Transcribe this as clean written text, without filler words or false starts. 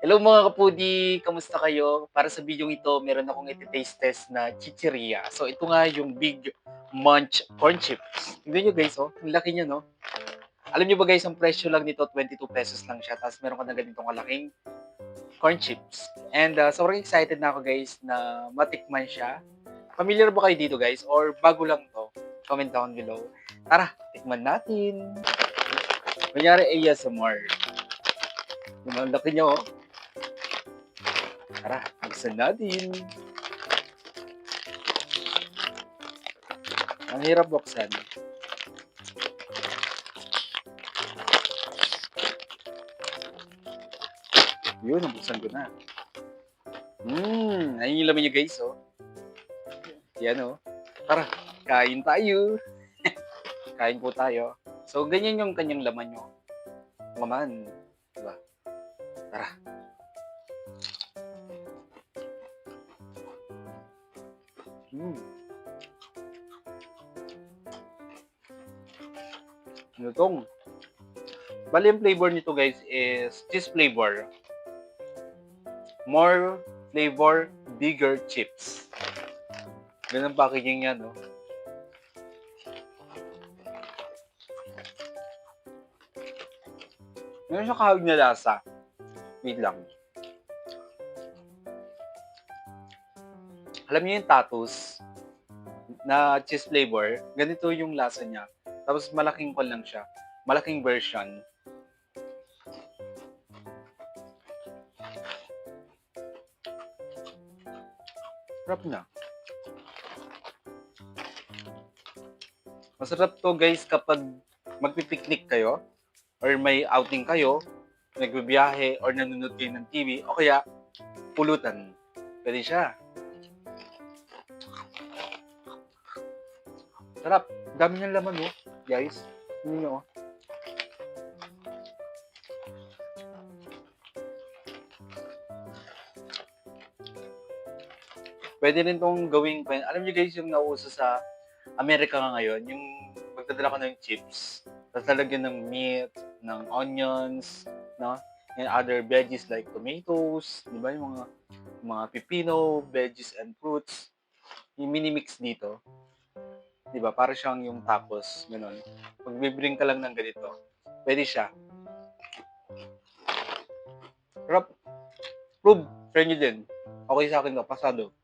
Hello mga kapudi, kamusta kayo? Para sa video ito, meron akong iti-taste test na chichirya. So ito nga yung Big Munch Corn Chips. Tignan nyo guys, oh. Ang laki niya, no? Alam niyo ba guys, ang presyo lang nito, 22 pesos lang siya. Tapos meron ka na ganitong kalaking corn chips. And sobrang excited na ako guys na matikman siya. Familiar ba kayo dito guys? Or bago lang to? Comment down below. Tara, tikman natin. Kunyari ASMR. Ang laki niya, oh. Tara, buksan natin. Ang hirap buksan. Yun, nabuksan ko na. Ayun yung laman niya guys, oh. Yan, oh. Tara, kain tayo. Kain po tayo. So, ganyan yung kanyang laman nyo. Laman. Diba? Tara. Ano tong? Bali, yung flavor nito guys is cheese flavor. More flavor, bigger chips. Ganun packaging niya, no? Meron siyang kahawig na lasa. Wait lang. Alam niyo yung Tatus na cheese flavor, ganito yung lasa niya. Tapos malaking kon lang siya. Malaking version. Sarap na. Masarap to guys kapag magpipiknik kayo or may outing kayo, nagbibiyahe or nanonood kayo ng TV o kaya pulutan. Pwede siya. Sarap. Dami niyang laman, oh. Guys, hindi nyo, oh. Pwede rin tong gawing, alam niyo guys, yung nauso sa Amerika nga ngayon, yung magdadala ka ng chips, tapos lalagyan ng meat, ng onions, no? And other veggies like tomatoes, di ba? Yung mga pipino, veggies and fruits. Yung mini-mix dito, di ba? Para siyang yung tacos, gano'n. Magbibring ka lang ng ganito. Pwede siya. Sarap. Prove, try nyo din. Okay sa akin to, pasado.